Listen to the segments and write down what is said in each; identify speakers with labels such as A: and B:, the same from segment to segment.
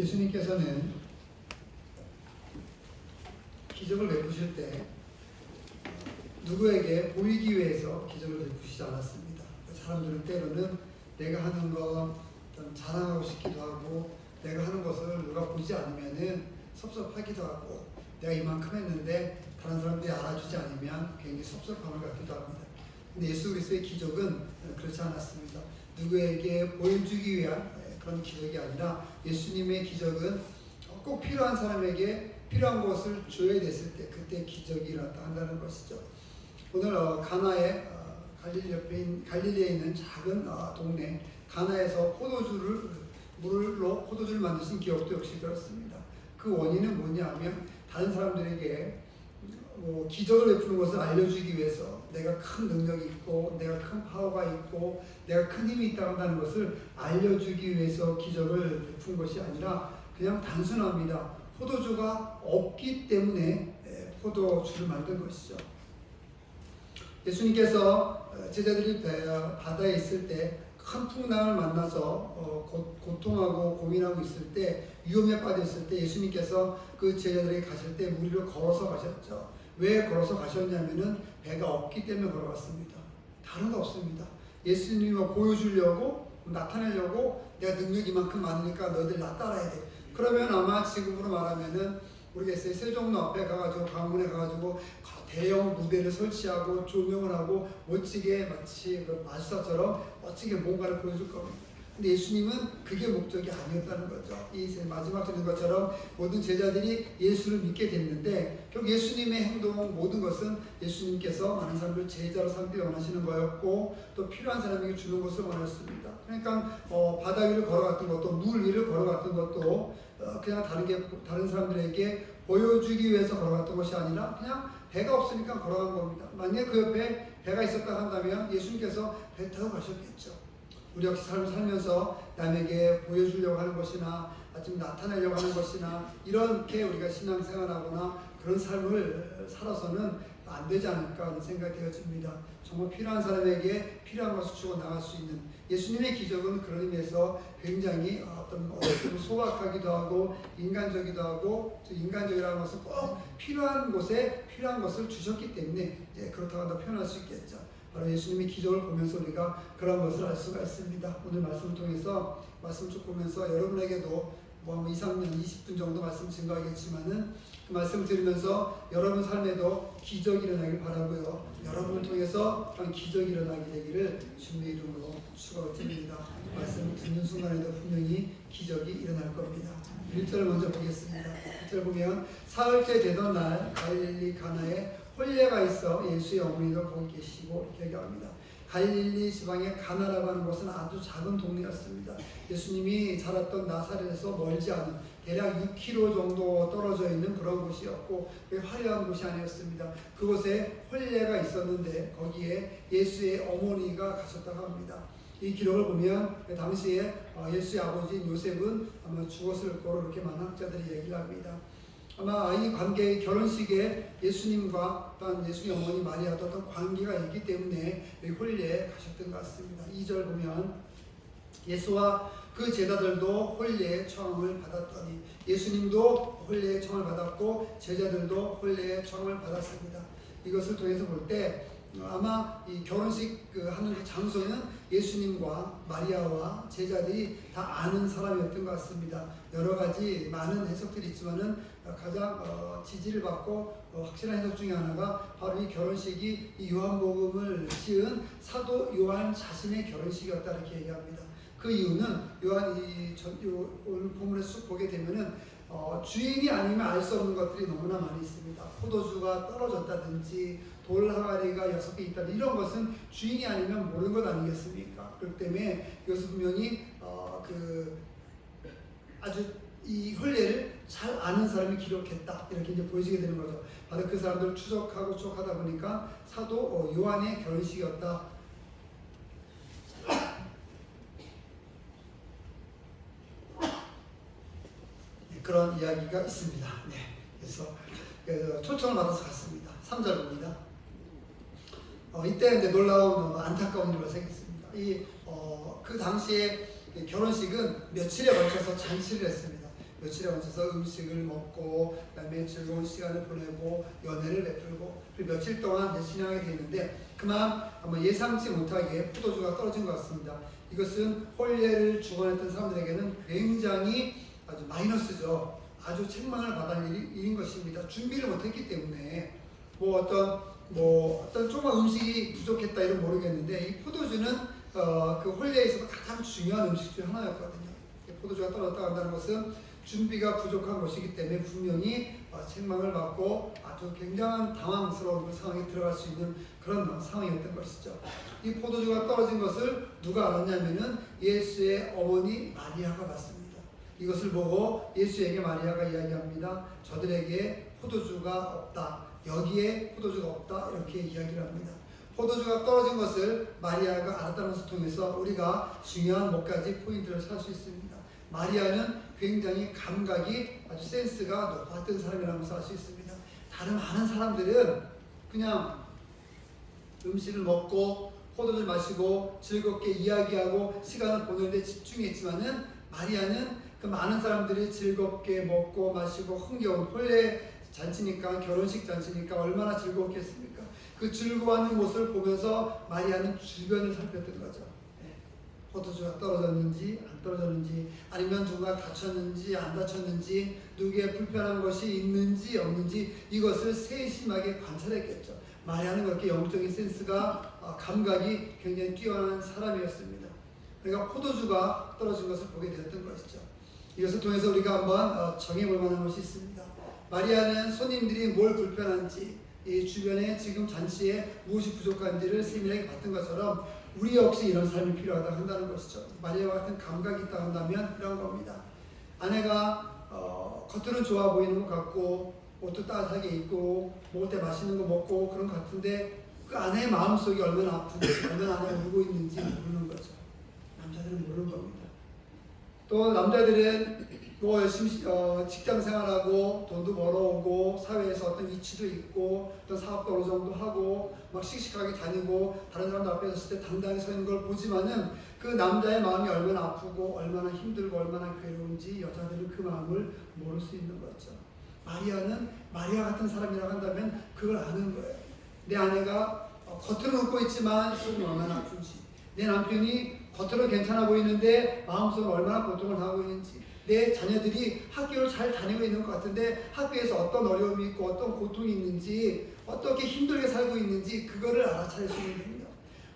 A: 예수님께서는 기적을 베푸실 때 누구에게 보이기 위해서 기적을 베푸시지 않았습니다. 사람들은 때로는 내가 하는 것 자랑하고 싶기도 하고, 내가 하는 것을 누가 보지 않으면 섭섭하기도 하고, 내가 이만큼 했는데 다른 사람들이 알아주지 않으면 굉장히 섭섭함을 갖기도 합니다. 근데 예수 그리스도의 기적은 그렇지 않았습니다. 누구에게 보여주기 위한 그런 기적이 아니라, 예수님의 기적은 꼭 필요한 사람에게 필요한 것을 줘야 됐을 때 그때 기적이 일어났다 한다는 것이죠. 오늘 가나의 갈릴리에 있는 작은 동네 가나에서 물로 포도주를 만드신 기업도 역시 그렇습니다. 그 원인은 뭐냐면, 다른 사람들에게 기적을 베푸는 것을 알려주기 위해서 내가 큰 능력이 있고, 내가 큰 파워가 있고, 내가 큰 힘이 있다고 한다는 것을 알려주기 위해서 기적을 베푼 것이 아니라, 그냥 단순합니다. 포도주가 없기 때문에 포도주를 만든 것이죠. 예수님께서 제자들이 바다에 있을 때 큰 풍랑을 만나서 고통하고 고민하고 있을 때, 위험에 빠져 있을 때 예수님께서 그 제자들에게 가실 때 물 위로 걸어서 가셨죠. 왜 걸어서 가셨냐면은 배가 없기 때문에 걸어갔습니다. 다른 거 없습니다. 예수님을 보여주려고, 나타내려고, 내가 능력이 이만큼 많으니까 너희들 나 따라야 돼. 그러면 아마 지금으로 말하면은 모르겠어요. 세종로 앞에 가가지고, 광문에 가가지고 대형 무대를 설치하고 조명을 하고 멋지게, 마치 마술사처럼 멋지게 뭔가를 보여줄 겁니다. 근데 예수님은 그게 목적이 아니었다는 거죠. 이 마지막 절인 것처럼 모든 제자들이 예수를 믿게 됐는데, 결국 예수님의 행동, 모든 것은 예수님께서 많은 사람들을 제자로 삼기 원하시는 거였고, 또 필요한 사람에게 주는 것을 원했습니다. 그러니까 바다 위를 걸어갔던 것도, 물 위를 걸어갔던 것도 그냥 다른 사람들에게 보여주기 위해서 걸어갔던 것이 아니라, 그냥 배가 없으니까 걸어간 겁니다. 만약에 그 옆에 배가 있었다 한다면 예수님께서 배 타고 가셨겠죠. 우리 역시 삶을 살면서 남에게 보여주려고 하는 것이나, 아니면 나타내려고 하는 것이나, 이렇게 우리가 신앙생활하거나 그런 삶을 살아서는 안 되지 않을까 하는 생각이 되어집니다. 정말 필요한 사람에게 필요한 것을 주고 나갈 수 있는 예수님의 기적은 그런 의미에서 굉장히 좀 소박하기도 하고 인간적이기도 하고, 인간적이라는 것은 꼭 필요한 곳에 필요한 것을 주셨기 때문에 그렇다고 표현할 수 있겠죠. 바로 예수님의 기적을 보면서 우리가 그런 것을 알 수가 있습니다. 오늘 말씀을 통해서 말씀을 쭉 보면서 여러분에게도 2, 3년, 20분 정도 말씀 증거하겠지만은, 그 말씀 들으면서 여러분 삶에도 기적이 일어나길 바라고요. 여러분을 통해서 그런 기적이 일어나게 되기를 주님의 이름으로 축원드립니다. 말씀을 듣는 순간에도 분명히 기적이 일어날 겁니다. 1절을 먼저 보겠습니다. 1절 보면, 사흘째 되던 날 갈릴리 가나에 혼례가 있어 예수의 어머니도 거기 계시고, 이렇게 얘기합니다. 갈릴리 지방의 가나라고 하는 곳은 아주 작은 동네였습니다. 예수님이 자랐던 나사렛에서 멀지 않은 대략 6km 정도 떨어져 있는 그런 곳이었고, 화려한 곳이 아니었습니다. 그곳에 혼례가 있었는데 거기에 예수의 어머니가 가셨다고 합니다. 이 기록을 보면 당시에 예수의 아버지인 요셉은 아마 죽었을 거로 이렇게 많은 학자들이 얘기를 합니다. 아마 이 관계의 결혼식에 예수님과 또한 예수의 어머니 마리아도 어떤 관계가 있기 때문에 여기 홀례에 가셨던 것 같습니다. 2절 보면, 예수와 그 제자들도 홀례의 청함을 받았더니, 예수님도 홀례의 청함을 받았고 제자들도 홀례의 청함을 받았습니다. 이것을 통해서 볼 때 아마 이 결혼식 하는 그 장소는 예수님과 마리아와 제자들이 다 아는 사람이었던 것 같습니다. 여러 가지 많은 해석들이 있지만은 가장 지지를 받고 확실한 해석 중에 하나가 바로 이 결혼식이 이 요한복음을 지은 사도 요한 자신의 결혼식이었다, 이렇게 얘기합니다. 그 이유는 오늘 본문에 쑥 보게 되면은 주인이 아니면 알 수 없는 것들이 너무나 많이 있습니다. 포도주가 떨어졌다든지 돌 항아리가 6개 있다든지, 이런 것은 주인이 아니면 모르는 것 아니겠습니까? 그렇기 때문에 이것을 분명히 아주 이 혼례를 잘 아는 사람이 기록했다, 이렇게 이제 보여지게 되는 거죠. 바로 그 사람들을 추적하다 보니까 사도 요한의 결혼식이었다. 그런 이야기가 있습니다. 그래서 초청을 받아서 갔습니다. 3절 봅니다. 이때 이제 놀라운 안타까운 일이 발생했습니다. 그 당시에 결혼식은 며칠에 걸쳐서 잔치를 했습니다. 며칠에 걸쳐서 음식을 먹고 그다음에 즐거운 시간을 보내고 연애를 베풀고 그리고 며칠 동안 신앙하게 되는데 그만 아마 예상치 못하게 포도주가 떨어진 것 같습니다. 이것은 혼례를 주관했던 사람들에게는 굉장히 아주 마이너스죠. 아주 책망을 받을 일인 것입니다. 준비를 못했기 때문에 어떤 조금 음식이 부족했다 이런 모르겠는데 이 포도주는 그 혼례에 있어서 가장 중요한 음식 중 하나였거든요. 포도주가 떨어졌다 한다는 것은 준비가 부족한 것이기 때문에 분명히 책망을 받고 아주 굉장한 당황스러운 상황에 들어갈 수 있는 그런 상황이었던 것이죠. 이 포도주가 떨어진 것을 누가 알았냐면은 예수의 어머니 마리아가 봤습니다. 이것을 보고 예수에게 마리아가 이야기합니다. 저들에게 포도주가 없다. 여기에 포도주가 없다. 이렇게 이야기를 합니다. 포도주가 떨어진 것을 마리아가 알았다는 것을 통해서 우리가 중요한 몇 가지 포인트를 찾을 수 있습니다. 마리아는 굉장히 감각이 아주 센스가 높았던 사람이라는 것을 알 수 있습니다. 다른 많은 사람들은 그냥 음식을 먹고 포도주를 마시고 즐겁게 이야기하고 시간을 보내는데 집중했지만은 마리아는 그 많은 사람들이 즐겁게 먹고 마시고 흥겨운 혼례 잔치니까 결혼식 잔치니까 얼마나 즐겁겠습니까? 그 즐거워하는 모습을 보면서 마리아는 주변을 살폈던 거죠. 포도주가 떨어졌는지 안 떨어졌는지 아니면 누가 다쳤는지 안 다쳤는지 누구에 불편한 것이 있는지 없는지 이것을 세심하게 관찰했겠죠. 마리아는 그렇게 영적인 센스가 감각이 굉장히 뛰어난 사람이었습니다. 그러니까 포도주가 떨어진 것을 보게 되었던 것이죠. 이것을 통해서 우리가 한번 정해볼 만한 것이 있습니다. 마리아는 손님들이 뭘 불편한지 이 주변에 지금 잔치에 무엇이 부족한지를 세밀하게 봤던 것처럼 우리 역시 이런 삶이 필요하다 한다는 것이죠. 마리아와 같은 감각이 있다 한다면 이런 겁니다. 아내가 겉으로는 좋아 보이는 것 같고 옷도 따뜻하게 입고 먹을 때 맛있는 거 먹고 그런 것 같은데 그 아내의 마음속이 얼마나 아프고 얼마나 안에 울고 있는지 모르는 거죠. 남자들은 모르는 겁니다. 또 남자들은 열심히 직장 생활하고 돈도 벌어오고 사회에서 어떤 위치도 있고 어떤 사업도 어느 정도 하고 막 씩씩하게 다니고 다른 사람들 앞에 섰을 때 당당히 서 있는 걸 보지만은 그 남자의 마음이 얼마나 아프고 얼마나 힘들고 얼마나 괴로운지 여자들은 그 마음을 모를 수 있는 거죠. 마리아는 마리아 같은 사람이라고 한다면 그걸 아는 거예요. 내 아내가 겉으로는 웃고 있지만 속이 얼마나 아픈지, 내 남편이 겉으로 괜찮아 보이는데 마음속으로 얼마나 고통을 하고 있는지, 내 자녀들이 학교를 잘 다니고 있는 것 같은데 학교에서 어떤 어려움이 있고 어떤 고통이 있는지 어떻게 힘들게 살고 있는지 그거를 알아차릴 수 있는 능력.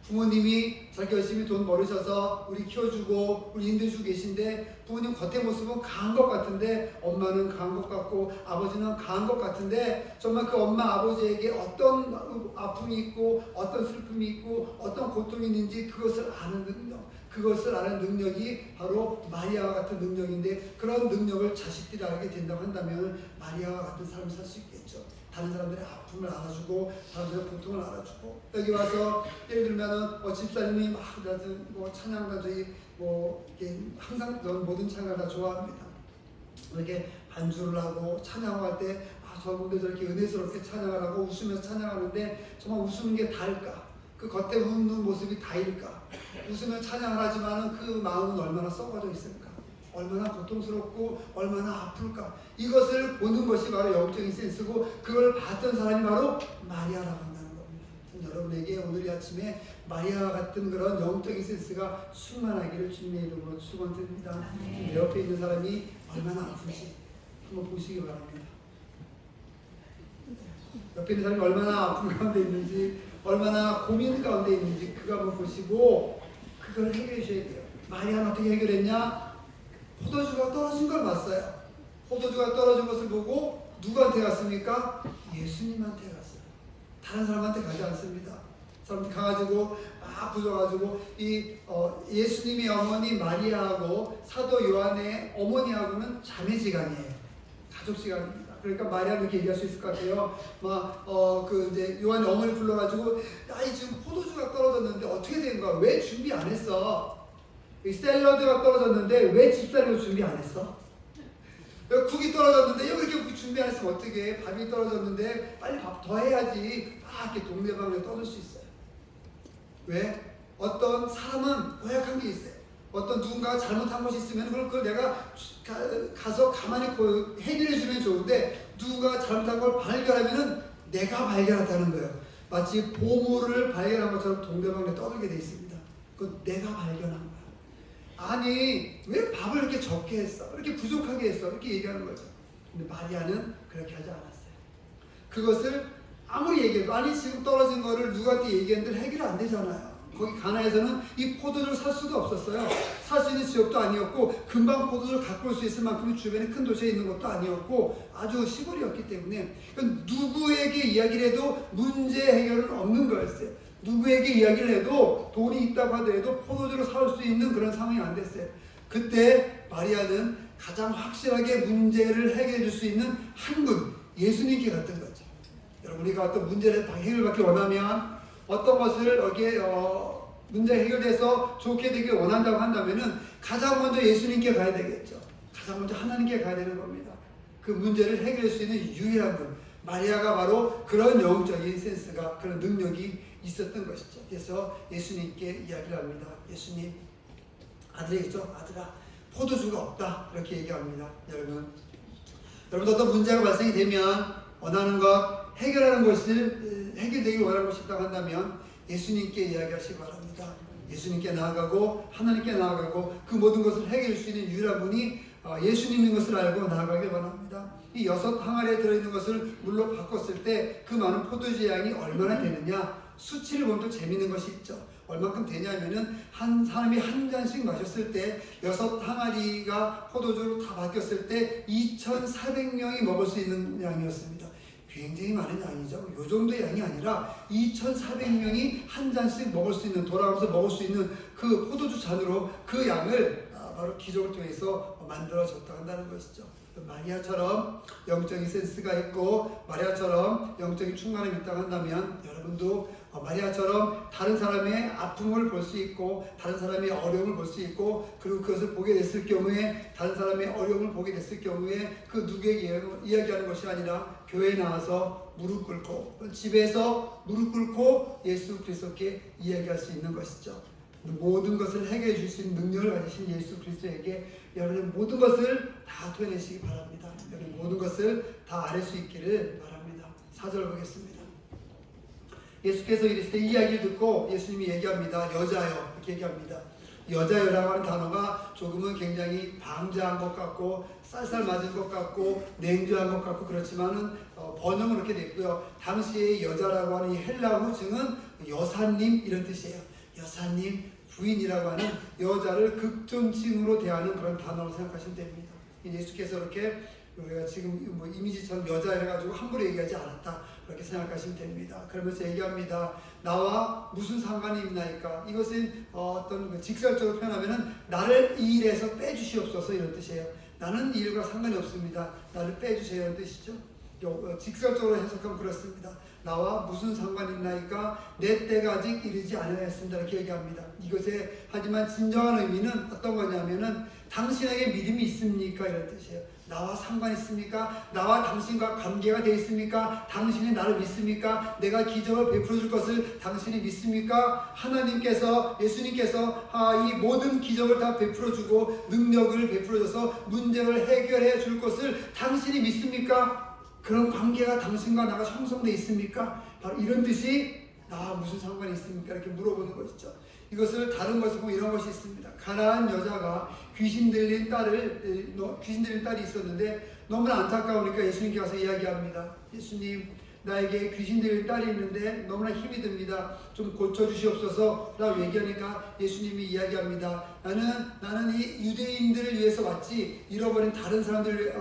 A: 부모님이 저렇게 열심히 돈 벌으셔서 우리 키워주고 우리 인도해주고 계신데 부모님 겉의 모습은 강한 것 같은데 엄마는 강한 것 같고 아버지는 강한 것 같은데 정말 그 엄마 아버지에게 어떤 아픔이 있고 어떤 슬픔이 있고 어떤 고통이 있는지 그것을 아는 능력, 그것을 아는 능력이 바로 마리아와 같은 능력인데 그런 능력을 자식들이 알게 된다고 한다면 마리아와 같은 삶을 살 수 있겠죠. 다른 사람들의 아픔을 알아주고 사람들의 고통을 알아주고 여기 와서 예를 들면은 집사님이 막 찬양가들이 이렇게 항상 모든 찬양을 다 좋아합니다. 이렇게 반주를 하고 찬양할 때 저분들 저렇게 은혜스럽게 찬양을 하고 웃으면서 찬양하는데 정말 웃는 게 다일까? 그 겉에 웃는 모습이 다일까? 웃으면 찬양을 하지만은 그 마음은 얼마나 썩어져 있을까? 얼마나 고통스럽고 얼마나 아플까? 이것을 보는 것이 바로 영적인 센스고 그걸 봤던 사람이 바로 마리아라고 한다는 겁니다. 여러분에게 오늘 이 아침에 마리아와 같은 그런 영적인 센스가 충만하기를 주님의 이름으로 축원드립니다. 내 옆에 있는 사람이 얼마나 아픈지 한번 보시기 바랍니다. 옆에 있는 사람이 얼마나 아픈 가운데 있는지 얼마나 고민 가운데 있는지 그거 한번 보시고 그걸 해결해 주셔야 돼요. 마리아는 어떻게 해결했냐? 포도주가 떨어진 걸 봤어요. 포도주가 떨어진 것을 보고 누구한테 갔습니까? 예수님한테 갔어요. 다른 사람한테 가지 않습니다. 사람들 가가지고 막 부져가지고 예수님의 어머니 마리아하고 사도 요한의 어머니하고는 자매지간이에요. 가족지간입니다. 그러니까 마리아는 이렇게 얘기할 수 있을 것 같아요. 이제 요한의 어머니 불러가지고 지금 포도주가 떨어졌는데 어떻게 된 거야? 왜 준비 안 했어? 샐러드가 떨어졌는데 왜 집사님은 준비 안 했어? 국이 떨어졌는데 여기 이렇게 준비 안 했으면 어떻게 해? 밥이 떨어졌는데 빨리 밥 더 해야지 막 이렇게 동네방네 떠들 수 있어요. 왜? 어떤 사람은 고약한 게 있어요. 어떤 누군가가 잘못한 것이 있으면 그걸 내가 가서 가만히 해결해 주면 좋은데, 누군가가 잘못한 걸 발견하면은 내가 발견했다는 거예요. 마치 보물을 발견한 것처럼 동대방에 떠들게 돼 있습니다. 그건 내가 발견한 거야. 아니, 왜 밥을 이렇게 적게 했어? 이렇게 부족하게 했어? 이렇게 얘기하는 거죠. 근데 마리아는 그렇게 하지 않았어요. 그것을 아무리 얘기해도, 아니 지금 떨어진 거를 누구한테 얘기했는데 해결이 안 되잖아요. 거기 가나에서는 이 포도주를 살 수도 없었어요. 살 수 있는 지역도 아니었고, 금방 포도주를 갖고 올 수 있을 만큼 주변에 큰 도시에 있는 것도 아니었고, 아주 시골이었기 때문에 누구에게 이야기를 해도 문제 해결은 없는 거였어요. 누구에게 이야기를 해도 돈이 있다고 하더라도 포도주를 사올 수 있는 그런 상황이 안 됐어요. 그때 마리아는 가장 확실하게 문제를 해결해 줄 수 있는 한 분, 예수님께 갔던 거죠. 여러분, 우리가 어떤 문제를 해결받기 원하면, 어떤 것을 여기에 문제 해결돼서 좋게 되길 원한다고 한다면은 가장 먼저 예수님께 가야 되겠죠. 가장 먼저 하나님께 가야 되는 겁니다. 그 문제를 해결할 수 있는 유일한 분, 마리아가 바로 그런 영적인 센스가, 그런 능력이 있었던 것이죠. 그래서 예수님께 이야기를 합니다. 예수님, 아들이겠죠? 아들아, 포도주가 없다. 이렇게 얘기합니다. 여러분 어떤 문제가 발생이 되면 원하는 것, 해결하는 것을, 해결되길 원하는 것이 있다고 한다면 예수님께 이야기하시기 바랍니다. 예수님께 나아가고 하나님께 나아가고 그 모든 것을 해결할 수 있는 유일한 분이 예수님인 것을 알고 나아가길 원합니다. 이 6 항아리에 들어있는 것을 물로 바꿨을 때 그 많은 포도주 양이 얼마나 되느냐, 수치를 보면 또 재밌는 것이 있죠. 얼마큼 되냐면은 한 사람이 한 잔씩 마셨을 때 6 항아리가 포도주로 다 바뀌었을 때 2,400명이 먹을 수 있는 양이었습니다. 굉장히 많은 양이죠. 이 정도의 양이 아니라 2,400명이 한 잔씩 먹을 수 있는, 돌아가면서 먹을 수 있는 그 포도주 잔으로 그 양을 바로 기적을 통해서 만들어졌다 한다는 것이죠. 마리아처럼 영적인 센스가 있고 마리아처럼 영적인 충만함이 있다고 한다면 여러분도 마리아처럼 다른 사람의 아픔을 볼 수 있고 다른 사람의 어려움을 볼 수 있고, 그리고 그것을 보게 됐을 경우에, 다른 사람의 어려움을 보게 됐을 경우에 그 누구에게 이야기하는 것이 아니라 교회에 나와서 무릎 꿇고, 집에서 무릎 꿇고 예수 그리스도께 이야기할 수 있는 것이죠. 모든 것을 해결해 줄 수 있는 능력을 가지신 예수 그리스도에게 여러분의 모든 것을 다 토해내시기 바랍니다. 여러분 모든 것을 다 아뢰 수 있기를 바랍니다. 4절 보겠습니다. 예수께서 이르시되, 이 이야기를 듣고 예수님이 얘기합니다. 여자여, 이렇게 얘기합니다. 여자여라고 하는 단어가 조금은 굉장히 방자한 것 같고 쌀쌀 맞은 것 같고 냉정한 것 같고 그렇지만은 번역은 그렇게 됐고요. 당시에 여자라고 하는 이 헬라어 증은 여사님 이런 뜻이에요. 여사님, 부인이라고 하는 여자를 극존칭으로 대하는 그런 단어로 생각하시면 됩니다. 예수께서 이렇게 우리가 지금 뭐 이미지처럼 여자 해가지고 함부로 얘기하지 않았다, 그렇게 생각하시면 됩니다. 그러면서 얘기합니다. 나와 무슨 상관이 있나이까? 이것은 어떤 직설적으로 표현하면은 나를 이 일에서 빼주시옵소서 이런 뜻이에요. 나는 이 일과 상관이 없습니다. 나를 빼주세요 이런 뜻이죠. 직설적으로 해석하면 그렇습니다. 나와 무슨 상관이 있나이까? 내 때가 아직 이르지 않았습니다. 이렇게 얘기합니다. 이것에 하지만 진정한 의미는 어떤 거냐면은 당신에게 믿음이 있습니까? 이런 뜻이에요. 나와 상관 있습니까? 나와 당신과 관계가 되어 있습니까? 당신이 나를 믿습니까? 내가 기적을 베풀어 줄 것을 당신이 믿습니까? 하나님께서, 예수님께서 이 모든 기적을 다 베풀어 주고 능력을 베풀어 줘서 문제를 해결해 줄 것을 당신이 믿습니까? 그런 관계가 당신과 나가 형성되어 있습니까? 바로 이런 뜻이 나와 무슨 상관이 있습니까? 이렇게 물어보는 것이죠. 이것을 다른 것을 보면 이런 것이 있습니다. 가나안 여자가 귀신 들린 딸이 있었는데 너무나 안타까우니까 예수님께 가서 이야기합니다. 예수님, 나에게 귀신 들린 딸이 있는데 너무나 힘이 듭니다. 좀 고쳐주시옵소서 라고 얘기하니까 예수님이 이야기합니다. 나는 이 유대인들을 위해서 왔지 잃어버린 다른 사람들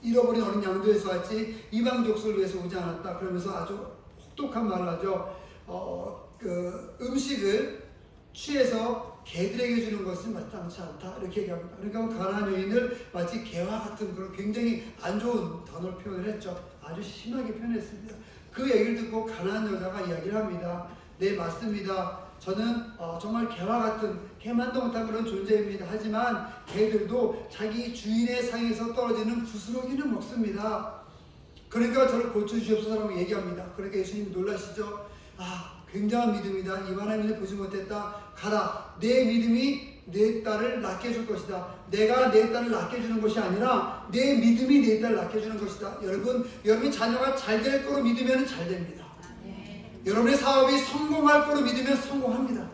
A: 잃어버린 어린 양들 위해서 왔지 이방 족속을 위해서 오지 않았다. 그러면서 아주 혹독한 말을 하죠. 음식을 취해서 개들에게 주는 것은 마땅치 않다. 이렇게 얘기합니다. 그러니까 가나안 여인을 마치 개와 같은 그런 굉장히 안 좋은 단어로 표현을 했죠. 아주 심하게 표현했습니다. 그 얘기를 듣고 가나안 여자가 이야기를 합니다. 네, 맞습니다. 저는 정말 개와 같은, 개만도 못한 그런 존재입니다. 하지만 개들도 자기 주인의 상에서 떨어지는 부스러기는 먹습니다. 그러니까 저를 고쳐주시옵소서라고 얘기합니다. 그러니까 예수님이 놀라시죠. 굉장한 믿음이다. 이만한 일을 보지 못했다. 가라. 내 믿음이 내 딸을 낳게 해줄 것이다. 내가 내 딸을 낳게 해주는 것이 아니라 내 믿음이 내 딸을 낳게 해주는 것이다. 여러분의 자녀가 잘 될 거로 믿으면 잘 됩니다. 여러분의 사업이 성공할 거로 믿으면 성공합니다.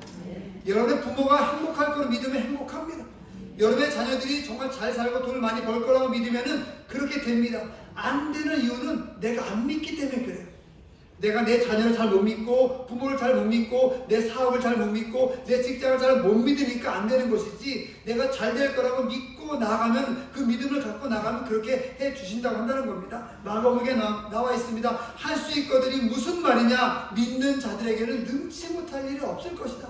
A: 여러분의 부모가 행복할 거로 믿으면 행복합니다. 여러분의 자녀들이 정말 잘 살고 돈을 많이 벌 거라고 믿으면 그렇게 됩니다. 안 되는 이유는 내가 안 믿기 때문에 그래요. 내가 내 자녀를 잘 못 믿고 부모를 잘 못 믿고 내 사업을 잘 못 믿고 내 직장을 잘 못 믿으니까 안 되는 것이지, 내가 잘 될 거라고 믿고 나가면, 그 믿음을 갖고 나가면 그렇게 해 주신다고 한다는 겁니다. 마가복음에 나와 있습니다. 할 수 있거든이 무슨 말이냐? 믿는 자들에게는 능치 못할 일이 없을 것이다.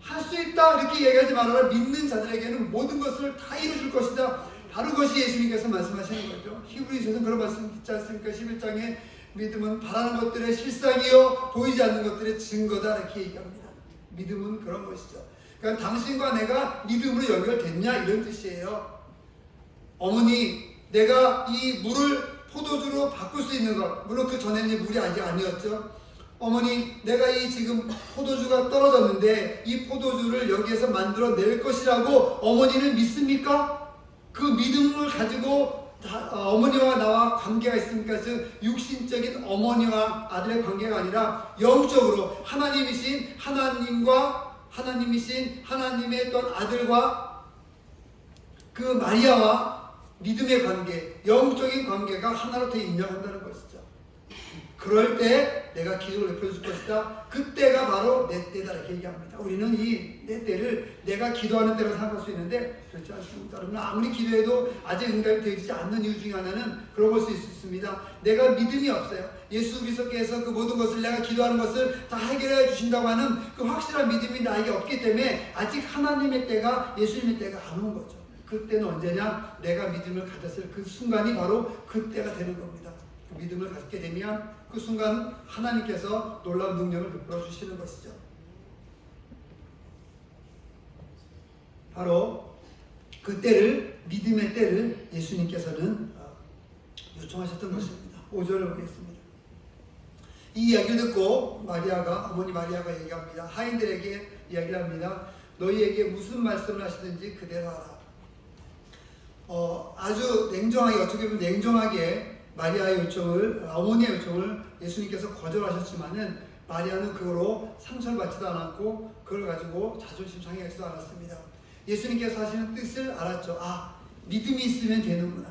A: 할 수 있다 이렇게 얘기하지 말아라. 믿는 자들에게는 모든 것을 다 이루어줄 것이다. 바로 그것이 예수님께서 말씀하시는 거죠. 히브리서에서는 그런 말씀 있지 않습니까? 11장에 믿음은 바라는 것들의 실상이요 보이지 않는 것들의 증거다 이렇게 얘기합니다. 믿음은 그런 것이죠. 그러니까 당신과 내가 믿음으로 연결됐냐 이런 뜻이에요. 어머니, 내가 이 물을 포도주로 바꿀 수 있는 것, 물론 그 전에는 물이 아직 아니었죠. 어머니, 내가 이 지금 포도주가 떨어졌는데 이 포도주를 여기에서 만들어낼 것이라고 어머니는 믿습니까? 그 믿음을 가지고 어머니와 나와 관계가 있습니까? 즉 육신적인 어머니와 아들의 관계가 아니라 영적으로 하나님이신 하나님의 어떤 아들과 그 마리아와 믿음의 관계, 영적인 관계가 하나로 되어 인정한다는 것이죠. 그럴 때 내가 기도를 높여줄 것이다. 그때가 바로 내 때다 이렇게 얘기합니다. 우리는 이 내 때를 내가 기도하는 때로 생각할 수 있는데 그렇지 않습니다. 여러분, 아무리 기도해도 아직 응답이 되지 않는 이유 중에 하나는 그런 걸 수 있습니다. 내가 믿음이 없어요. 예수 그리스도께서 그 모든 것을, 내가 기도하는 것을 다 해결해 주신다고 하는 그 확실한 믿음이 나에게 없기 때문에 아직 하나님의 때가, 예수님의 때가 안 온 거죠. 그때는 언제냐? 내가 믿음을 가졌을 그 순간이 바로 그때가 되는 겁니다. 그 믿음을 갖게 되면 그 순간 하나님께서 놀라운 능력을 베풀어 주시는 것이죠. 바로 그 때를, 믿음의 때를 예수님께서는 요청하셨던 것입니다. 5절을 보겠습니다. 이 이야기를 듣고 어머니 마리아가 얘기합니다. 하인들에게 이야기를 합니다. 너희에게 무슨 말씀을 하시든지 그대로 하라. 아주 냉정하게, 어떻게 보면 냉정하게 마리아의 요청을, 어머니의 요청을 예수님께서 거절하셨지만은 마리아는 그거로 상처받지도 않았고 그걸 가지고 자존심 상해하지도 않았습니다. 예수님께서 하시는 뜻을 알았죠. 믿음이 있으면 되는구나.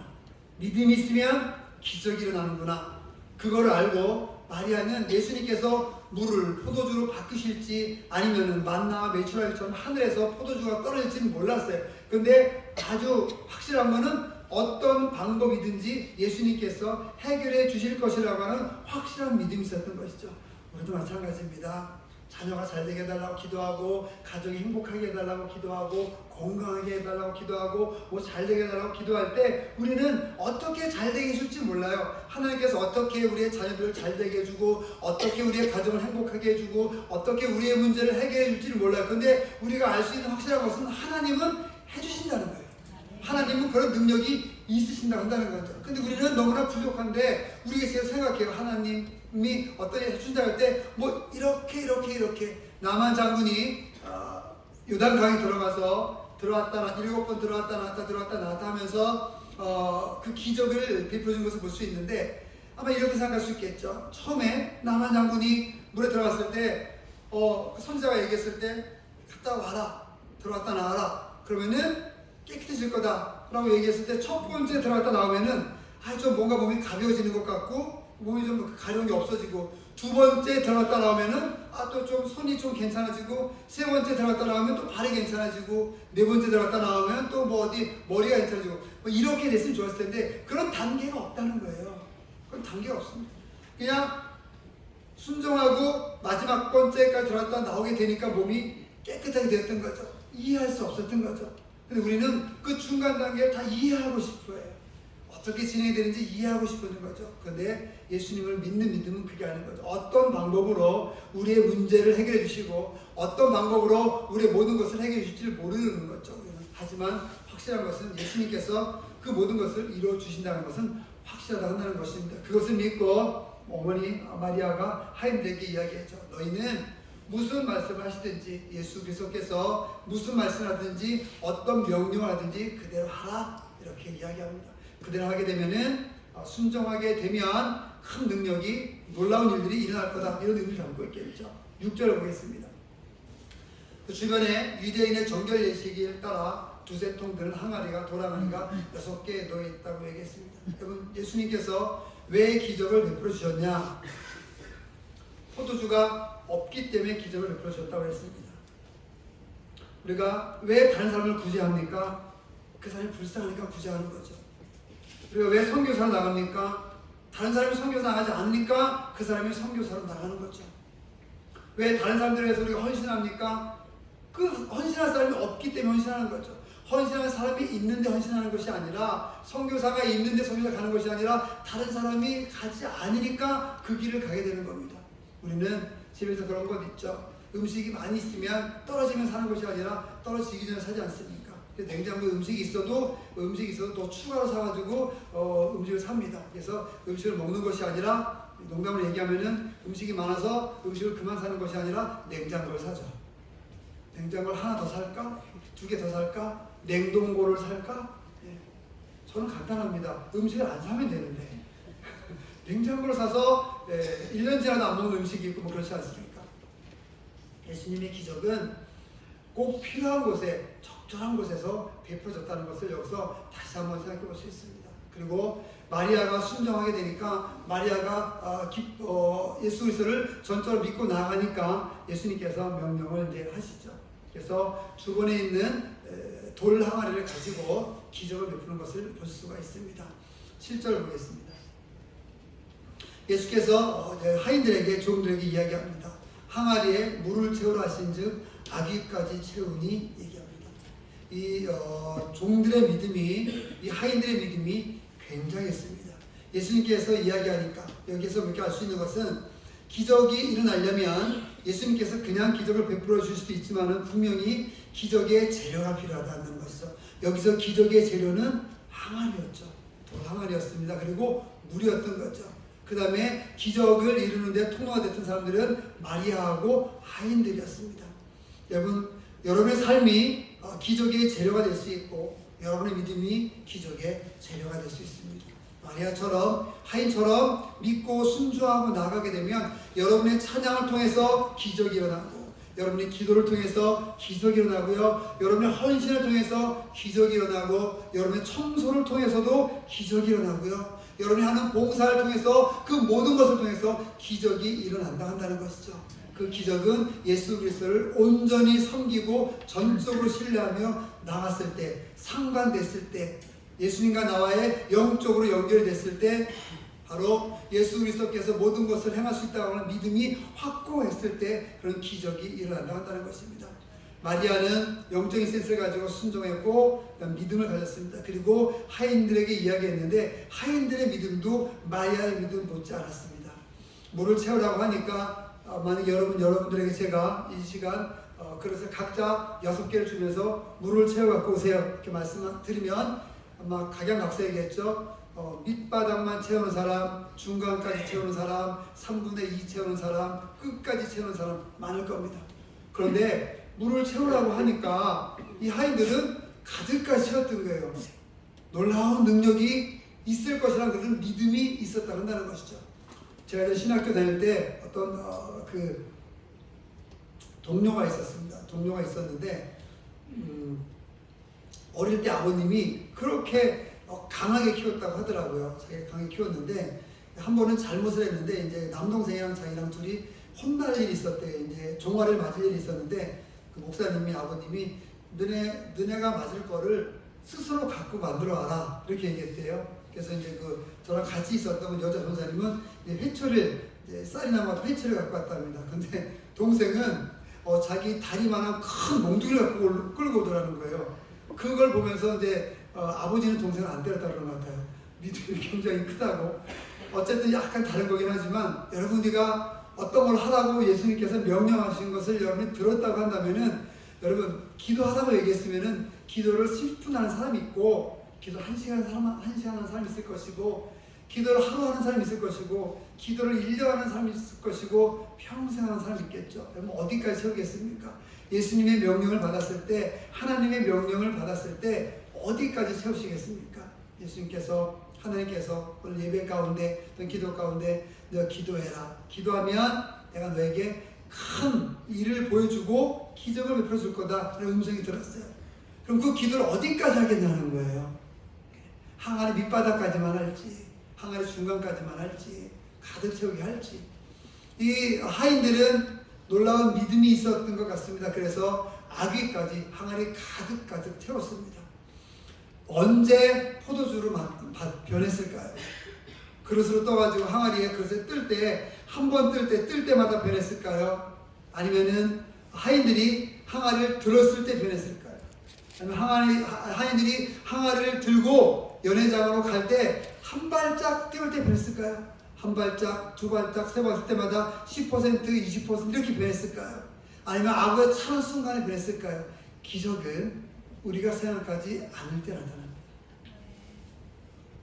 A: 믿음이 있으면 기적이 일어나는구나. 그걸 알고 마리아는 예수님께서 물을 포도주로 바꾸실지 아니면은 만나와 메추라기처럼 하늘에서 포도주가 떨어질지는 몰랐어요. 근데 아주 확실한 거는 어떤 방법이든지 예수님께서 해결해 주실 것이라고 하는 확실한 믿음이 있었던 것이죠. 우리도 마찬가지입니다. 자녀가 잘 되게 해달라고 기도하고, 가정이 행복하게 해달라고 기도하고, 건강하게 해달라고 기도하고, 뭐 잘 되게 해달라고 기도할 때 우리는 어떻게 잘 되게 해줄지 몰라요. 하나님께서 어떻게 우리의 자녀들을 잘 되게 해주고, 어떻게 우리의 가정을 행복하게 해주고, 어떻게 우리의 문제를 해결해 줄지를 몰라요. 근데 우리가 알 수 있는 확실한 것은 하나님은 해주신다는 거예요. 하나님은 그런 능력이 있으신다고 한다는 거죠. 근데 우리는 너무나 부족한데, 우리가 지금 생각해요. 하나님이 어떤 일 해준다 할 때 뭐 이렇게 나만 장군이 요단강에 들어왔다 7번 들어왔다 나왔다 하면서 그 기적을 베풀어준 것을 볼 수 있는데, 아마 이렇게 생각할 수 있겠죠. 처음에 나만 장군이 물에 들어갔을 때 그 선지자가 얘기했을 때 갔다 와라, 들어왔다 나와라, 그러면은 깨끗해질 거다 라고 얘기했을 때 첫 번째 들어갔다 나오면은 좀 뭔가 몸이 가벼워지는 것 같고 몸이 좀 가려운 게 없어지고, 두 번째 들어갔다 나오면은 또 좀 손이 좀 괜찮아지고, 세 번째 들어갔다 나오면 또 발이 괜찮아지고, 네 번째 들어갔다 나오면 또 뭐 어디 머리가 괜찮아지고, 뭐 이렇게 됐으면 좋았을 텐데 그런 단계가 없다는 거예요. 그런 단계가 없습니다. 그냥 순종하고 마지막 번째까지 들어갔다 나오게 되니까 몸이 깨끗하게 되었던 거죠. 이해할 수 없었던 거죠. 근데 우리는 그 중간 단계를 다 이해하고 싶어요. 어떻게 진행이 되는지 이해하고 싶은 거죠. 그런데 예수님을 믿는 믿음은 그게 아닌 거죠. 어떤 방법으로 우리의 문제를 해결해 주시고, 어떤 방법으로 우리의 모든 것을 해결해 주실지를 모르는 거죠. 하지만 확실한 것은 예수님께서 그 모든 것을 이루어 주신다는 것은 확실하다고 한다는 것입니다. 그것을 믿고 어머니 마리아가 하인들에게 이야기했죠. 너희는 무슨 말씀을 하시든지 예수 그리스도께서 무슨 말씀을 하든지 어떤 명령을 하든지 그대로 하라 이렇게 이야기합니다. 그대로 하게 되면은 순종하게 되면 큰 능력이 놀라운 일들이 일어날 거다 이런 의미를 담고 있겠죠. 6절을 보겠습니다. 그 주변에 유대인의 정결 예식에 따라 두세 통 드는 항아리가 돌아가니가 6개에 놓여 있다고 얘기했습니다. 여러분 예수님께서 왜 기적을 베풀어 주셨냐? 포도주가 없기 때문에 기적을 베풀어 주셨다고 했습니다. 우리가 왜 다른 사람을 구제합니까? 그 사람이 불쌍하니까 구제하는 거죠. 우리가 왜 선교사로 나갑니까? 다른 사람이 선교사 나가지 않으니까 그 사람이 선교사로 나가는 거죠. 왜 다른 사람들에 대해서 우리가 헌신합니까? 그 헌신할 사람이 없기 때문에 헌신하는 거죠. 헌신할 사람이 있는데 헌신하는 것이 아니라 선교사가 있는데 선교사 가는 것이 아니라 다른 사람이 가지 않으니까 그 길을 가게 되는 겁니다. 우리는 집에서 그런 것 있죠. 음식이 많이 있으면 떨어지면 사는 것이 아니라 떨어지기 전에 사지 않습니까? 냉장고에 음식이 있어도 또 추가로 사가지고 음식을 삽니다. 그래서 음식을 먹는 것이 아니라 농담을 얘기하면은 음식이 많아서 음식을 그만 사는 것이 아니라 냉장고를 사죠. 냉장고를 하나 더 살까? 2개 더 살까? 냉동고를 살까? 예. 저는 간단합니다. 음식을 안 사면 되는데 냉장고를 사서 1년 지나도 안 먹는 음식이 있고 뭐 그렇지 않습니까? 예수님의 기적은 꼭 필요한 곳에 적절한 곳에서 베풀어졌다는 것을 여기서 다시 한번 생각해 볼 수 있습니다. 그리고 마리아가 순종하게 되니까 마리아가 예수 그리스도를 전적으로 믿고 나아가니까 예수님께서 명령을 이제 하시죠. 그래서 주변에 있는 돌 항아리를 가지고 기적을 베푸는 것을 볼 수가 있습니다. 7절 보겠습니다. 예수께서 하인들에게 종들에게 이야기합니다. 항아리에 물을 채우라 하신즉 아기까지 채우니 얘기합니다. 이 종들의 믿음이 이 하인들의 믿음이 굉장했습니다. 예수님께서 이야기하니까 여기서 그렇게 알 수 있는 것은 기적이 일어나려면 예수님께서 그냥 기적을 베풀어 줄 수도 있지만 분명히 기적의 재료가 필요하다는 것이죠. 여기서 기적의 재료는 항아리였죠. 돌 항아리였습니다. 그리고 물이었던 거죠. 그 다음에 기적을 이루는데 통로가 됐던 사람들은 마리아하고 하인들이었습니다. 여러분, 여러분의 삶이 기적의 재료가 될 수 있고 여러분의 믿음이 기적의 재료가 될 수 있습니다. 마리아처럼 하인처럼 믿고 순종하고 나가게 되면 여러분의 찬양을 통해서 기적이 일어나고 여러분의 기도를 통해서 기적이 일어나고요. 여러분의 헌신을 통해서 기적이 일어나고 여러분의 청소를 통해서도 기적이 일어나고요. 여러분이 하는 봉사를 통해서 그 모든 것을 통해서 기적이 일어난다 한다는 것이죠. 그 기적은 예수 그리스도를 온전히 섬기고 전적으로 신뢰하며 나갔을 때, 상관됐을 때, 예수님과 나와의 영적으로 연결이 됐을 때 바로 예수 그리스도께서 모든 것을 행할 수 있다고 하는 믿음이 확고했을 때 그런 기적이 일어난다 한다는 것입니다. 마리아는 영적인 센스를 가지고 순종했고 믿음을 가졌습니다. 그리고 하인들에게 이야기했는데 하인들의 믿음도 마리아의 믿음 못지 않았습니다. 물을 채우라고 하니까 만약 여러분들에게 제가 이 시간 그래서 각자 6개를 주면서 물을 채워 갖고 오세요 이렇게 말씀드리면 아마 각양각색이겠죠. 밑바닥만 채우는 사람, 중간까지 채우는 사람, 3분의 2 채우는 사람, 끝까지 채우는 사람 많을 겁니다. 그런데 물을 채우라고 하니까 이 하인들은 가득까지 채웠던 거예요. 놀라운 능력이 있을 것이라는 그런 믿음이 있었다 한다는 것이죠. 제가 신학교 다닐 때 어떤 동료가 있었습니다. 동료가 있었는데 어릴 때 아버님이 그렇게 강하게 키웠다고 하더라고요. 자기가 강하게 키웠는데 한 번은 잘못을 했는데 이제 남동생이랑 자기랑 둘이 혼날 일이 있었대요. 이제 종아리를 맞을 일이 있었는데 그 목사님이 아버님이 너네가 맞을 거를 스스로 갖고 만들어 와라 이렇게 얘기했대요. 그래서 이제 저랑 같이 있었던 여자 전사님은 회초를 쌀이나 같은 회초를 갖고 왔답니다. 근데 동생은 자기 다리만한 큰 몽둥이를 갖고 끌고 오더라는 거예요. 그걸 보면서 이제 아버지는 동생을 안 때렸다 그런 것 같아요. 믿음이 굉장히 크다고. 어쨌든 약간 다른 거긴 하지만 여러분 우리가 어떤 걸 하라고 예수님께서 명령하신 것을 여러분이 들었다고 한다면은 여러분 기도하라고 얘기했으면은 기도를 10분 하는 사람이 있고 기도 1시간 하는 사람이 있을 것이고 기도를 하루 하는 사람이 있을 것이고 기도를 1년 하는 사람이 있을 것이고 평생 하는 사람이 있겠죠. 그럼 어디까지 채우겠습니까? 예수님의 명령을 받았을 때, 하나님의 명령을 받았을 때 어디까지 채우시겠습니까? 예수님께서, 하나님께서 오늘 예배 가운데 또는 기도 가운데 너 기도해라. 기도하면 내가 너에게 큰 일을 보여주고 기적을 베풀어 줄 거다. 그런 음성이 들었어요. 그럼 그 기도를 어디까지 하겠냐는 거예요. 항아리 밑바닥까지만 할지, 항아리 중간까지만 할지, 가득 채우게 할지. 이 하인들은 놀라운 믿음이 있었던 것 같습니다. 그래서 아귀까지 항아리 가득 채웠습니다. 언제 포도주로 변했을까요? 그릇으로 떠가지고 항아리에 그릇에 뜰 때, 한 번 뜰 때마다 변했을까요? 아니면은 하인들이 항아리를 들었을 때 변했을까요? 아니면 하인들이 항아리를 들고 연회장으로 갈 때 한 발짝 띄울 때 변했을까요? 한 발짝, 두 발짝, 세 발짝 때마다 10%, 20% 이렇게 변했을까요? 아니면 악어에 차는 순간에 변했을까요? 기적은 우리가 생각하지 않을 때 나타납니다.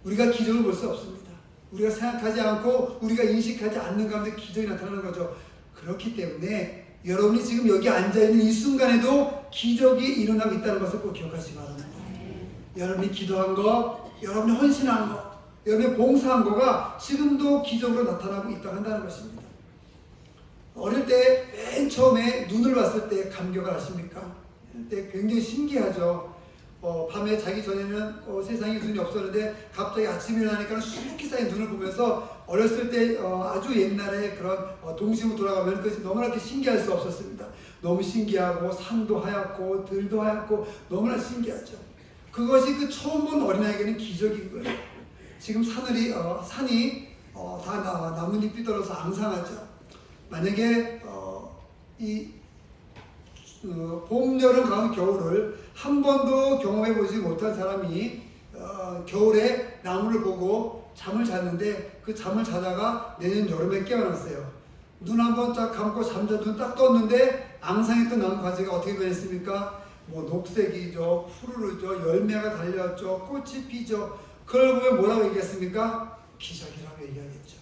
A: 우리가 기적을 볼 수 없습니다. 우리가 생각하지 않고 우리가 인식하지 않는 가운데 기적이 나타나는 거죠. 그렇기 때문에 여러분이 지금 여기 앉아있는 이 순간에도 기적이 일어나고 있다는 것을 꼭 기억하시기 바랍니다. 여러분이 기도한 거, 여러분이 헌신한 거, 여러분이 봉사한 거가 지금도 기적으로 나타나고 있다고 한다는 것입니다. 어릴 때 맨 처음에 눈을 봤을 때 감격을 아십니까? 그때 굉장히 신기하죠. 밤에 자기 전에는 세상에 눈이 없었는데 갑자기 아침에 일어나니까 수북히 쌓인 눈을 보면서 어렸을 때 아주 옛날에 그런 동심으로 돌아가면 그것이 너무나 신기할 수 없었습니다. 너무 신기하고 산도 하얗고 들도 하얗고 너무나 신기하죠. 그것이 그 처음 본 어린아이에게는 기적인 거예요. 지금 산이 다 나뭇잎이 떨어서 앙상하죠. 만약에 봄, 여름, 가을, 겨울을 한 번도 경험해보지 못한 사람이 겨울에 나무를 보고 잠을 잤는데 그 잠을 자다가 내년 여름에 깨어났어요. 눈 한 번 딱 감고 잠자 눈 딱 떴는데 앙상했던 나무 가지가 어떻게 변했습니까? 뭐 녹색이죠, 푸르르죠, 열매가 달렸죠, 꽃이 피죠. 그걸 보면 뭐라고 얘기했습니까? 기적이라고 얘기하겠죠.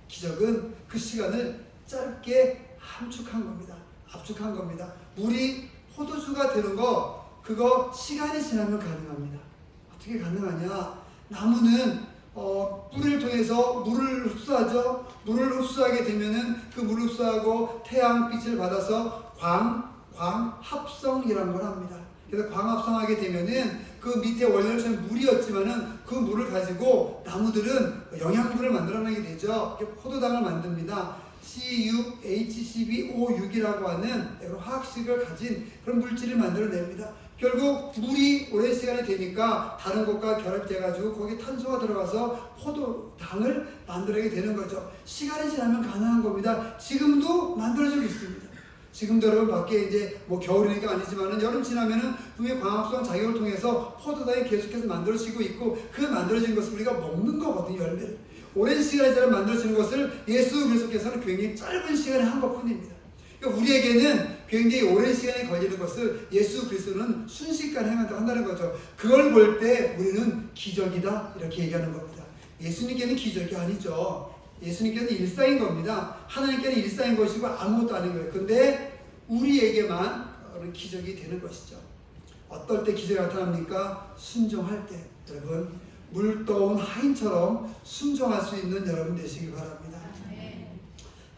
A: 기적은 그 시간을 짧게 함축한 겁니다. 압축한 겁니다. 물이 포도주가 되는 거, 그거 시간이 지나면 가능합니다. 어떻게 가능하냐? 나무는 뿌리를 통해서 물을 흡수하죠. 물을 흡수하게 되면은 그 물을 흡수하고 태양빛을 받아서 광합성이라는 걸 합니다. 그래서 광합성하게 되면은 그 밑에 원래는 물이었지만은 그 물을 가지고 나무들은 영양분을 만들어내게 되죠. 포도당을 만듭니다. C6, H12O6이라고 하는 화학식을 가진 그런 물질을 만들어냅니다. 결국 물이 오랜 시간이 되니까 다른 것과 결합돼가지고 거기에 탄소가 들어가서 포도당을 만들어내게 되는 거죠. 시간이 지나면 가능한 겁니다. 지금도 만들어지고 있습니다. 지금도 여러분 밖에 이제 뭐 겨울이니까 아니지만은 여름 지나면은 분명히 광합성 작용을 통해서 포도당이 계속해서 만들어지고 있고 그 만들어진 것을 우리가 먹는 거거든요, 열매를. 오랜 시간이 지나 만들어지는 것을 예수 그리스도께서는 굉장히 짧은 시간에 한 것뿐입니다. 그러니까 우리에게는 굉장히 오랜 시간이 걸리는 것을 예수 그리스도는 순식간에 한다는 거죠. 그걸 볼 때 우리는 기적이다 이렇게 얘기하는 겁니다. 예수님께는 기적이 아니죠. 예수님께는 일상인 겁니다. 하나님께는 일상인 것이고 아무것도 아닌 거예요. 근데 우리에게만 기적이 되는 것이죠. 어떨 때 기적이 나타납니까? 순종할 때. 여러분, 물 떠온 하인처럼 순종할 수 있는 여러분 되시기 바랍니다.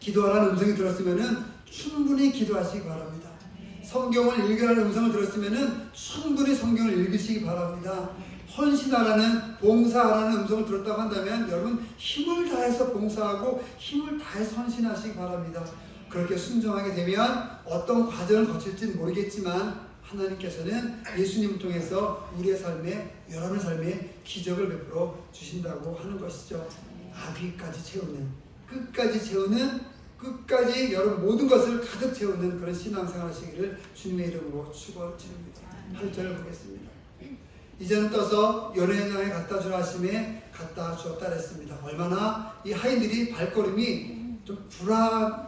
A: 기도하라는 음성이 들었으면은 충분히 기도하시기 바랍니다. 성경을 읽으라는 음성을 들었으면은 충분히 성경을 읽으시기 바랍니다. 헌신하라는, 봉사하라는 음성을 들었다고 한다면 여러분 힘을 다해서 봉사하고 힘을 다해서 헌신하시기 바랍니다. 그렇게 순종하게 되면 어떤 과정을 거칠지는 모르겠지만 하나님께서는 예수님을 통해서 우리의 삶에, 여러분의 삶에 기적을 베풀어 주신다고 하는 것이죠. 아귀까지 채우는, 끝까지 채우는, 끝까지 여러분 모든 것을 가득 채우는 그런 신앙생활 하시기를 주님의 이름으로 축원드립니다. 8절을 보겠습니다. 이제는 떠서 연회장에 갖다 주라 하심에 갖다 주었다 그랬습니다. 얼마나 이 하인들이 발걸음이 좀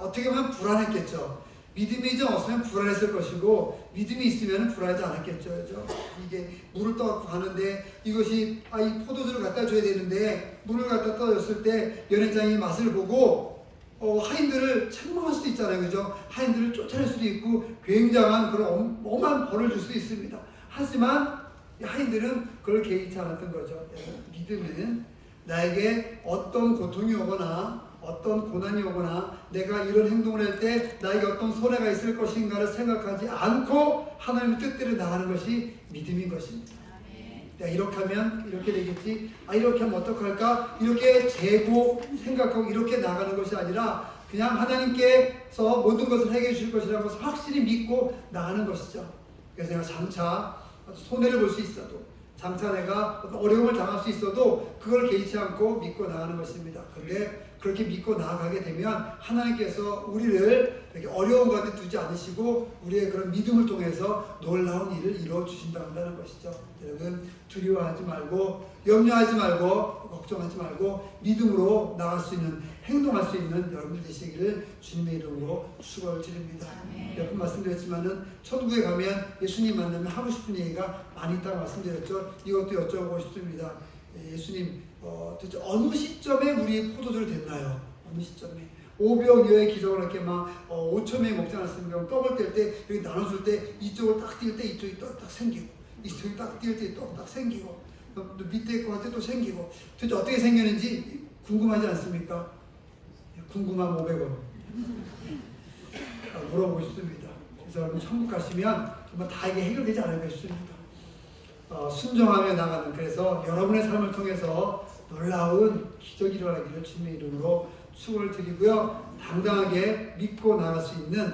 A: 어떻게 보면 불안했겠죠. 믿음이 좀 없으면 불안했을 것이고 믿음이 있으면 불안하지 않았겠죠. 그죠? 이게 물을 떠갖고 가는데 이것이 이 포도주를 갖다 줘야 되는데 물을 갖다 떠줬을 때 연회장이 맛을 보고 하인들을 책망할 수도 있잖아요. 그죠? 하인들을 쫓아낼 수도 있고 굉장한 그런 엄한 벌을 줄 수도 있습니다. 하지만 하인들은 그걸 개의치 않았던 거죠. 믿음은 나에게 어떤 고통이 오거나 어떤 고난이 오거나 내가 이런 행동을 할 때 나에게 어떤 손해가 있을 것인가를 생각하지 않고 하나님의 뜻대로 나가는 것이 믿음인 것입니다. 내가 이렇게 하면 이렇게 되겠지, 이렇게 하면 어떡할까, 이렇게 재고 생각하고 이렇게 나가는 것이 아니라 그냥 하나님께서 모든 것을 해결해 주실 것이라는 것을 확실히 믿고 나가는 것이죠. 그래서 내가 장차 손해를 볼 수 있어도, 장차 내가 어려움을 당할 수 있어도 그걸 개의치 않고 믿고 나가는 것입니다. 그런데 그렇게 믿고 나아가게 되면 하나님께서 우리를 이렇게 어려운 가운데 두지 않으시고 우리의 그런 믿음을 통해서 놀라운 일을 이루어 주신다는 것이죠. 여러분, 두려워하지 말고 염려하지 말고 걱정하지 말고 믿음으로 나갈 수 있는, 행동할 수 있는 여러분들 되시기를 주님의 이름으로 축원을 드립니다. 몇 번 말씀드렸지만은 천국에 가면 예수님 만나면 하고 싶은 얘기가 많이 있다고 말씀드렸죠. 이것도 여쭤보고 싶습니다. 예수님, 도대체 어느 시점에 우리 포도주를 됐나요? 어느 시점에? 500여의 기적을 이렇게 막 5,000명이 먹지 않았습니까? 떡을 뗄 때, 여기 나눠줄 때 이쪽을 딱 뛸 때 이쪽이 딱 생기고, 이쪽이 딱 뛸 때 딱 생기고, 또 밑에 거 할 때 또 생기고, 도대체 어떻게 생겼는지 궁금하지 않습니까? 궁금한 500원. 물어보고 싶습니다. 그래서 여러분 천국 가시면 정말 다 이게 해결되지 않을까 싶습니다. 순종하며 나가는, 그래서 여러분의 삶을 통해서 놀라운 기적이 일어나기를 주님의 이름으로 축원을 드리고요. 당당하게 믿고 나갈 수 있는,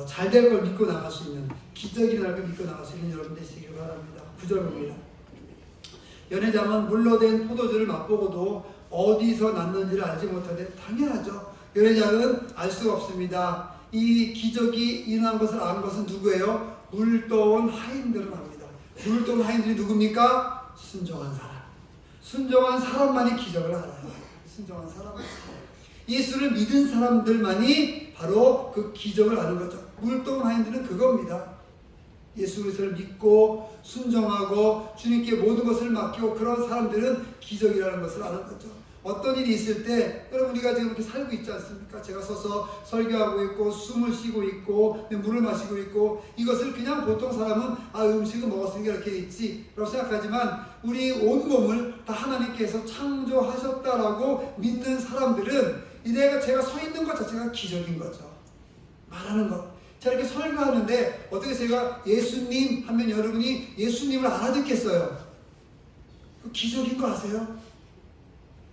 A: 잘 될 걸 믿고 나갈 수 있는, 기적이 일어날 걸 믿고 나갈 수 있는 여러분 되시길 바랍니다. 9절입니다. 연회장은 물로 된 포도주를 맛보고도 어디서 났는지를 알지 못하되, 당연하죠. 연회장은 알 수가 없습니다. 이 기적이 일어난 것을 안 것은 누구예요? 물 떠온 하인들은 압니다. 물 떠온 하인들이 누굽니까? 순종한 사람. 순종한 사람만이 기적을 알아요. 순종한 사람만. 예수를 믿은 사람들만이 바로 그 기적을 아는 거죠. 물 떠온 하인들은 그겁니다. 예수 그리스도를 믿고 순종하고 주님께 모든 것을 맡기고 그런 사람들은 기적이라는 것을 아는 거죠. 어떤 일이 있을 때, 여러분 우리가 지금 이렇게 살고 있지 않습니까? 제가 서서 설교하고 있고 숨을 쉬고 있고 물을 마시고 있고, 이것을 그냥 보통 사람은 음식을 먹었으니까 이렇게 있지 라고 생각하지만 우리 온몸을 다 하나님께서 창조하셨다라고 믿는 사람들은 제가 서 있는 것 자체가 기적인 거죠. 말하는 것. 제가 이렇게 설교하는데 어떻게 제가 예수님 하면 여러분이 예수님을 알아듣겠어요? 그 기적인 거 아세요?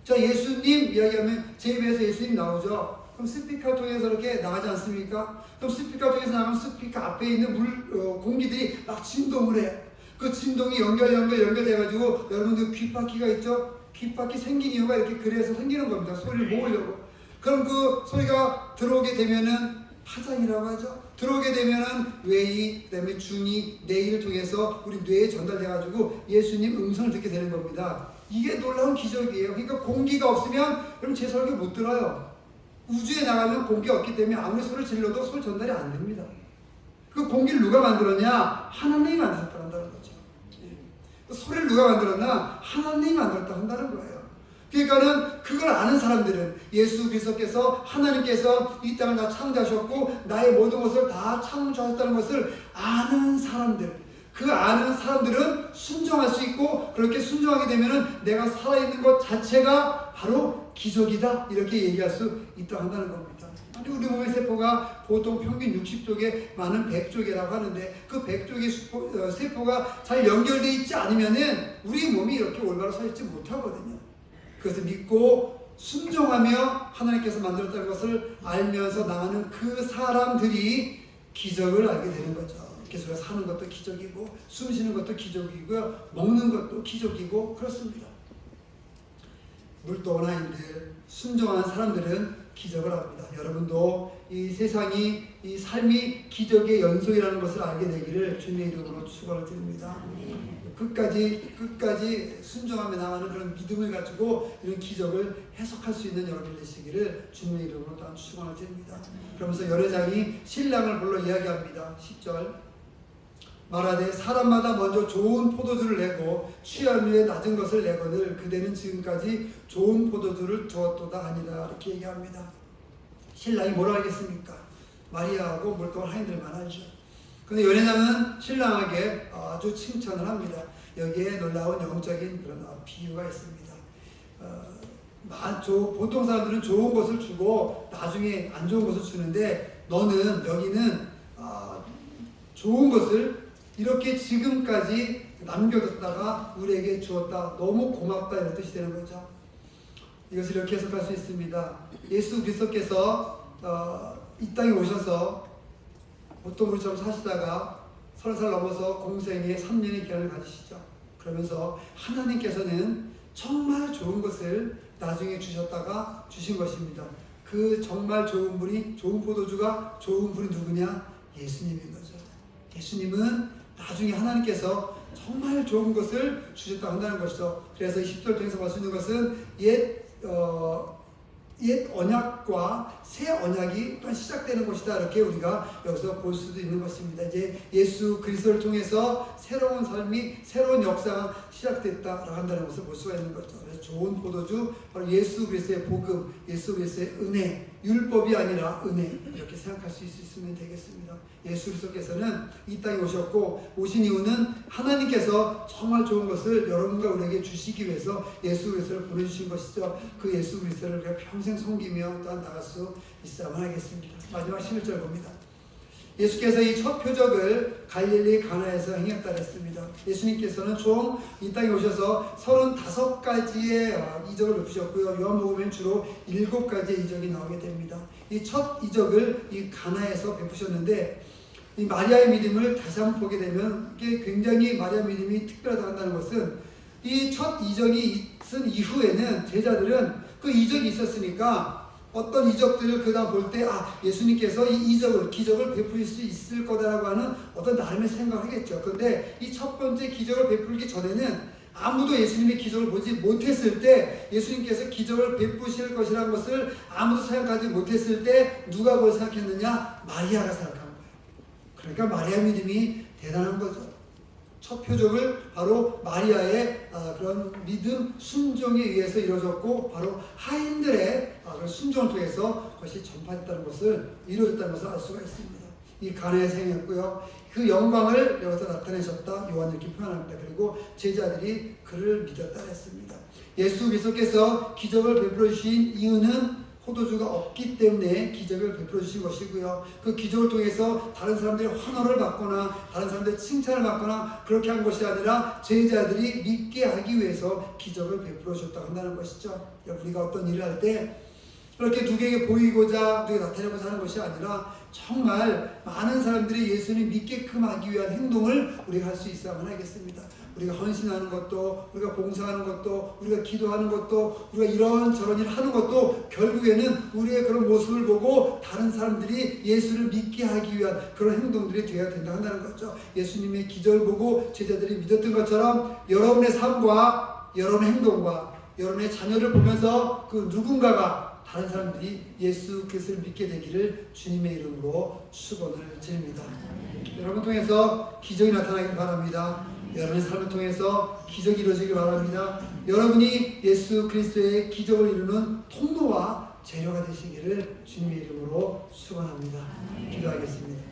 A: 자, 예수님 이야기하면 제 입에서 예수님 나오죠. 그럼 스피커 통해서 이렇게 나가지 않습니까? 그럼 스피커 통해서 나가면 스피커 앞에 있는 공기들이 막 진동을 해요. 그 진동이 연결돼가지고 여러분들 귓바퀴가 있죠? 귓바퀴 생긴 이유가 이렇게 그래서 생기는 겁니다. 소리를 모으려고. 그럼 그 소리가 들어오게 되면은 파장이라고 하죠. 들어오게 되면은 외이, 그 다음에 중이, 뇌를 통해서 우리 뇌에 전달돼가지고 예수님 음성을 듣게 되는 겁니다. 이게 놀라운 기적이에요. 그러니까 공기가 없으면 여러분 제 설교 못 들어요. 우주에 나가면 공기가 없기 때문에 아무리 소리를 질러도 소리 전달이 안 됩니다. 그 공기를 누가 만들었냐? 하나님이 만들었다 한다는 거죠. 그 소리를 누가 만들었나? 하나님이 만들었다 한다는 거예요. 그러니까는 그걸 아는 사람들은 예수 그리스도께서 하나님께서 이 땅을 다 창조하셨고 나의 모든 것을 다 창조하셨다는 것을 아는 사람들, 그 아는 사람들은 순종할 수 있고, 그렇게 순종하게 되면은 내가 살아있는 것 자체가 바로 기적이다 이렇게 얘기할 수 있다 한다는 겁니다. 아니, 우리 몸의 세포가 보통 평균 60쪽에 많은 100쪽이라고 하는데 그 100쪽의 세포가 잘 연결되어 있지 않으면은 우리 몸이 이렇게 올바로 서 있지 못하거든요. 그것을 믿고 순종하며 하나님께서 만들었다는 것을 알면서 나가는 그 사람들이 기적을 알게 되는 거죠. 계속 사는 것도 기적이고 숨 쉬는 것도 기적이고요, 먹는 것도 기적이고 그렇습니다. 물 떠온 하인들, 순종하는 사람들은 기적을 합니다. 여러분도 이 세상이 이 삶이 기적의 연속이라는 것을 알게 되기를 주님의 이름으로 축원을 드립니다. 끝까지 순종하며 나가는 그런 믿음을 가지고 이런 기적을 해석할 수 있는 여러분 되시기를 주님의 이름으로 또한 축원을 드립니다. 그러면서 열애장이 신랑을 불러 이야기합니다. 10절 말하되 사람마다 먼저 좋은 포도주를 내고 취한 후에 낮은 것을 내거늘 그대는 지금까지 좋은 포도주를 두었도다 하니라. 이렇게 얘기합니다. 신랑이 뭐라 하겠습니까? 마리아하고 물동을 하인들만 알죠. 그런데 연회장은 신랑에게 아주 칭찬을 합니다. 여기에 놀라운 영적인 그런 비유가 있습니다. 보통 사람들은 좋은 것을 주고 나중에 안 좋은 것을 주는데 너는 여기는 좋은 것을 이렇게 지금까지 남겨뒀다가 우리에게 주었다. 너무 고맙다 이런 뜻이 되는 거죠. 이것을 이렇게 해석할 수 있습니다. 예수 그리스도께서 이 땅에 오셔서 보통 우리처럼 사시다가 30살 넘어서 공생의 3년의 기간을 가지시죠. 그러면서 하나님께서는 정말 좋은 것을 나중에 주셨다가 주신 것입니다. 그 정말 좋은 분이, 좋은 포도주가 좋은 분이 누구냐? 예수님인 거죠. 예수님은 나중에 하나님께서 정말 좋은 것을 주셨다고 한다는 것이죠. 그래서 10절 통해서 볼 수 있는 것은 옛 언약과 새 언약이 또 시작되는 것이다. 이렇게 우리가 여기서 볼 수도 있는 것입니다. 이제 예수 그리스도를 통해서 새로운 삶이, 새로운 역사가 시작됐다라고 한다는 것을 볼 수가 있는 거죠. 그래서 좋은 포도주, 바로 예수 그리스도의 복음, 예수 그리스도의 은혜, 율법이 아니라 은혜, 이렇게 생각할 수 있으면 되겠습니다. 예수 그리스도께서는 이 땅에 오셨고, 오신 이유는 하나님께서 정말 좋은 것을 여러분과 우리에게 주시기 위해서 예수 그리스도를 보내주신 것이죠. 그 예수 그리스도를 우리가 평생 섬기며 또한 나갈 수 있어야만 하겠습니다. 마지막 11절 봅니다. 예수께서 이 첫 표적을 갈릴리 가나에서 행했다 했습니다. 예수님께서는 총 이 땅에 오셔서 35가지의 이적을 베푸셨고요. 요한복음엔 주로 7가지의 이적이 나오게 됩니다. 이 첫 이적을 이 가나에서 베푸셨는데, 이 마리아의 믿음을 다시 한번 보게 되면 이게 굉장히 마리아 믿음이 특별하다고 한다는 것은, 이 첫 이적이 있은 이후에는 제자들은 그 이적이 있었으니까 어떤 이적들을 그 다음 볼 때 예수님께서 이 이적을, 기적을 베풀 수 있을 거다라고 하는 어떤 나름의 생각을 하겠죠. 그런데 이 첫 번째 기적을 베풀기 전에는 아무도 예수님의 기적을 보지 못했을 때, 예수님께서 기적을 베푸실 것이라는 것을 아무도 생각하지 못했을 때 누가 그걸 생각했느냐? 마리아가 생각한 거예요. 그러니까 마리아 믿음이 대단한 거죠. 첫 표적을 바로 마리아의 그런 믿음, 순종에 의해서 이루어졌고, 바로 하인들의 그런 순종을 통해서 그것이 전파됐다는 것을, 이루어졌다는 것을 알 수가 있습니다. 이 가나에서 행했고요. 그 영광을 여기서 나타내셨다. 요한 이렇게 표현합니다. 그리고 제자들이 그를 믿었다 했습니다. 예수 그리스도께서 기적을 베풀어 주신 이유는 포도주가 없기 때문에 기적을 베풀어 주신 것이고요. 그 기적을 통해서 다른 사람들이 환호를 받거나 다른 사람들의 칭찬을 받거나 그렇게 한 것이 아니라 제자들이 믿게 하기 위해서 기적을 베풀어 줬다고 한다는 것이죠. 우리가 어떤 일을 할 때 그렇게 누구에게 보이고자, 누구에게 나타내고자 하는 것이 아니라 정말 많은 사람들이 예수님 믿게끔 하기 위한 행동을 우리가 할 수 있어야만 하겠습니다. 우리가 헌신하는 것도, 우리가 봉사하는 것도, 우리가 기도하는 것도, 우리가 이런저런 일을 하는 것도 결국에는 우리의 그런 모습을 보고 다른 사람들이 예수를 믿게 하기 위한 그런 행동들이 되어야 된다 한다는 거죠. 예수님의 기적을 보고 제자들이 믿었던 것처럼 여러분의 삶과 여러분의 행동과 여러분의 자녀를 보면서 그 누군가가, 다른 사람들이 예수 그리스도를 믿게 되기를 주님의 이름으로 축원을 드립니다. 여러분 통해서 기적이 나타나길 바랍니다. 여러분의 삶을 통해서 기적이 이루어지길 바랍니다. 여러분이 예수 그리스도의 기적을 이루는 통로와 재료가 되시기를 주님의 이름으로 축원합니다. 기도하겠습니다.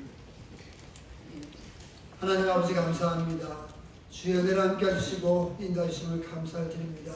A: 하나님 아버지 감사합니다. 주의 은혜를 함께 해주시고 인도해 주심을 감사드립니다.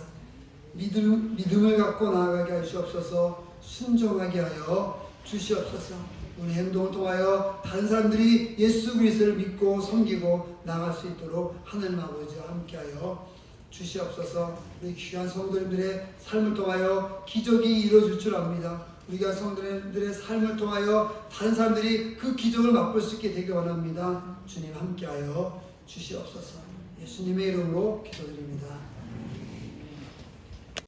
A: 믿음을 갖고 나아가게 하시옵소서. 순종하게 하여 주시옵소서. 우리 행동을 통하여 다른 사람들이 예수 그리스도를 믿고 섬기고 나갈 수 있도록 하나님 아버지와 함께하여 주시옵소서. 우리 귀한 성도님들의 삶을 통하여 기적이 이루어질 줄 압니다. 우리가 성도님들의 삶을 통하여 다른 사람들이 그 기적을 맛볼 수 있게 되기 원합니다. 주님 함께하여 주시옵소서. 예수님의 이름으로 기도드립니다.